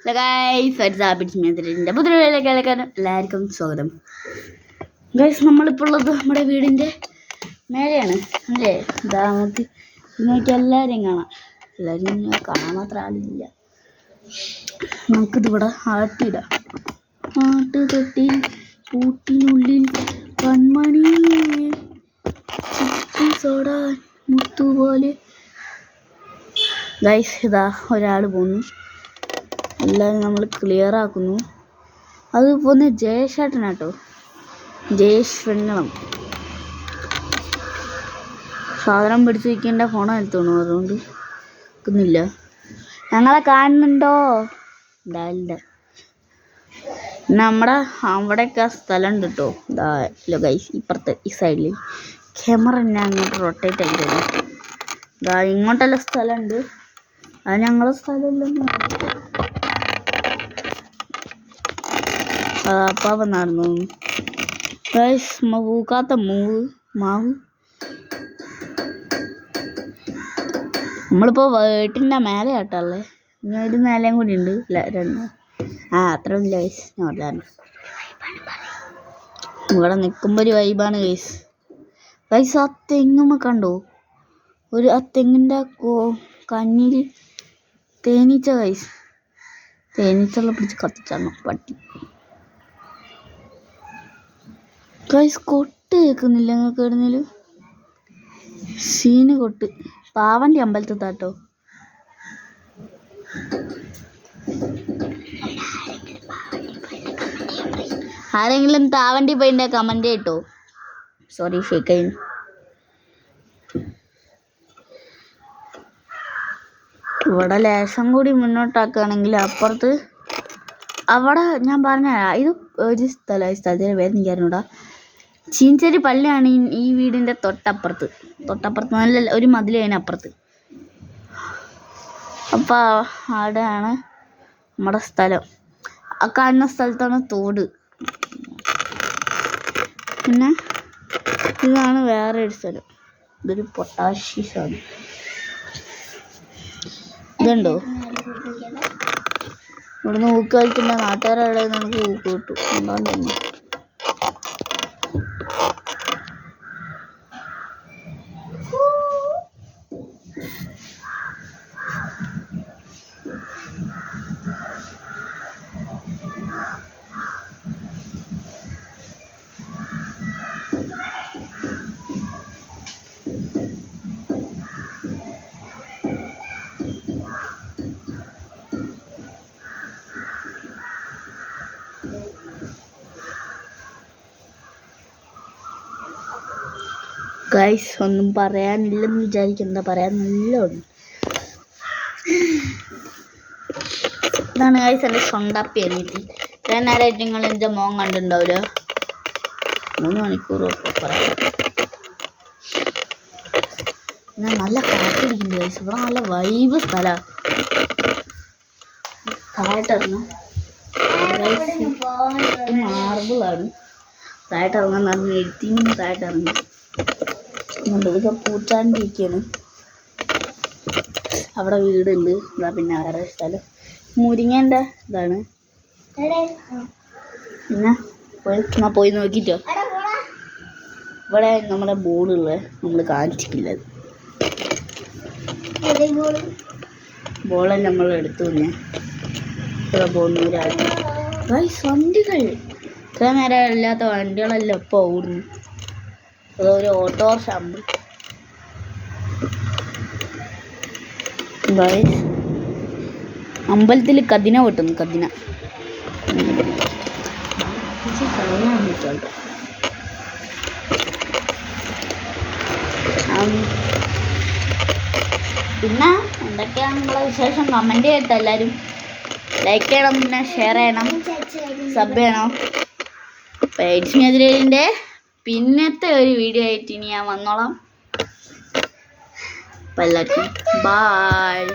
എല്ലാവർക്കും സ്വാഗതം. ഗൈസ്, നമ്മളിപ്പോൾ ഉള്ളത് നമ്മുടെ വീടിൻ്റെ മേലെയാണ് അല്ലേ. ഇതാ നമുക്ക് ഇങ്ങോട്ട് എല്ലാവരെയും കാണാം. എല്ലാവരും കാണാൻ മാത്രം ആളില്ല. നമുക്കിതിവിടെ ആട്ടിയിടാം. ആട്ട് തൊട്ടി കൂട്ടിനുള്ളിൽ കൺമണി സോഡ മുത്തുപോലെ. ഗൈസ്, ഇതാ ഒരാൾ പോന്നു. എല്ലാവരും നമ്മൾ ക്ലിയർ ആക്കുന്നു. അത് പോന്ന് ജയേഷേട്ടനാട്ടോ, ജയേഷ് വെണ്ണളം. സാധനം പിടിച്ച് വയ്ക്കേണ്ട ഫോൺ എടുത്തോണു, അതുകൊണ്ട് നിൽക്കുന്നില്ല. ഞങ്ങളെ കാണുന്നുണ്ടോ? ഉണ്ടാവില്ല. നമ്മുടെ അവിടെയൊക്കെ സ്ഥലം ഉണ്ട് കേട്ടോ. ഇതാ ഗൈസ്, ഇപ്പുറത്തെ ഈ സൈഡിൽ ക്യാമറ തന്നെ അങ്ങോട്ട് റൊട്ടേറ്റ് ആയിക്കോളൂ. ഇതാ ഇങ്ങോട്ടെല്ലാം സ്ഥലമുണ്ട്. അത് ഞങ്ങളുടെ സ്ഥലമില്ലെന്ന് അപ്പാപ്പ നടന്നു. ഗൈസ്, പൂക്കാത്ത മാവ് നമ്മളിപ്പോൾ വീട്ടിൻ്റെ മേലെ ആട്ടല്ലേ. ഇനി ഒരു മേലെയും കൂടി ഉണ്ട്. രണ്ട് അത്ര ഇല്ല ഗൈസ്. ഞാൻ പറഞ്ഞു ഇവിടെ നിൽക്കുമ്പോൾ ഒരു വൈബാണ് ഗൈസ്. ഗൈസ്, ആ തെങ്ങുമ്മ കണ്ടോ? ആ തെങ്ങിൻ്റെ കണ്ണിൽ തേനീച്ച ഗൈസ്. തേനീച്ചെല്ലാം പിടിച്ച് കത്തിച്ചാണോ പട്ടി. ഗൈസ്, കൊട്ട് കേൾക്കുന്നില്ല നിങ്ങൾക്ക് എവിടുന്നേലും? സീന് കൊട്ട്. പാവൻ്റെ അമ്പലത്തിൽ താട്ടോ. ആരെങ്കിലും താവണ്ടി പോയിൻ്റെ കമൻ്റ് കേട്ടോ. സോറി ഫേക്കായി. ഇവിടെ ലേശം കൂടി മുന്നോട്ടാക്കുകയാണെങ്കിൽ അപ്പുറത്ത് അവിടെ ഞാൻ പറഞ്ഞ ഇത് ഒരു സ്ഥലത്തിന് പേര് എനിക്കറിഞ്ഞൂടാ. ചീഞ്ചേരി പള്ളിയാണ് ഈ വീടിൻ്റെ തൊട്ടപ്പുറത്ത് നല്ല ഒരു മതിൽ അതിനപ്പുറത്ത്. അപ്പോൾ അവിടെയാണ് നമ്മുടെ സ്ഥലം. ആ കാണുന്ന സ്ഥലത്താണ് തോട്. പിന്നെ ഇതാണ് വേറെ ഒരു സ്ഥലം. ഇതൊരു പൊട്ടാഷി സാധനം. ഇതുണ്ടോ? ഇവിടുന്ന് ഊക്ക് കളിക്കുന്ന നാട്ടുകാരുടെ നമുക്ക് ഊക്ക് കിട്ടും. ഉണ്ടാവും തന്നെ. ഗൈസ്, ഒന്നും പറയാനില്ലെന്ന് വിചാരിക്കുന്ന പറയാൻ നല്ലോണം. ഇതാണ് ഗൈസ് എൻ്റെ സ്വന്തപ്പി എണീറ്റി. ഇത്രയും നേരമായിട്ട് നിങ്ങൾ എൻ്റെ മോൻ കണ്ടിട്ടുണ്ടാവില്ല. 3 മണിക്കൂറൊക്കെ പറയാം. ഞാൻ നല്ല കാറ്റിരിക്കുന്നു ഗൈസ്. ഇവിടെ നല്ല വൈബ് സ്ഥലമാണ്. താഴോട്ടിറങ്ങാം. മാർബിളാണ്. താഴോട്ടിറങ്ങാൻ നടന്ന് എഴുത്തിനും താഴോട്ടിറങ്ങി. ഇതൊക്കെ പൂച്ചാണ്ടിരിക്കുകയാണ്. അവിടെ വീടുണ്ട്. ഇതാ പിന്നെ വേറെ സ്ഥലം മുരിങ്ങേൻ്റെ ഇതാണ്. പിന്നെ പോയി നോക്കിട്ടോ. ഇവിടെ നമ്മുടെ ബോർഡുള്ള നമ്മൾ കാണിച്ചിട്ടില്ല. ബോളെല്ലാം നമ്മൾ എടുത്തു. പിന്നെ ഇവിടെ പോകുന്നവരാണ് വണ്ടികൾ. ഇത്ര നേരം ഇല്ലാത്ത വണ്ടികളെല്ലാം ഇപ്പോൾ ഓടുന്നു. അതൊരു ഓട്ടോറിക്ഷ. അമ്പലത്തിൽ കതിന വെട്ടുന്നു. കതിന പിന്നെ എന്തൊക്കെയാണ് നമ്മളെ വിശേഷം? കമൻറ്റ് ചെയ്യട്ടെ. എല്ലാവരും ലൈക്ക് ചെയ്യണം, പിന്നെ ഷെയർ ചെയ്യണം, സബ് ചെയ്യണം. പേഴ്സിനെതിരെ പിന്നത്തെ ഒരു വീഡിയോ ആയിട്ട് ഇനി ഞാൻ വന്നോളാം. അപ്പോൾ എല്ലാവർക്കും ബായ്.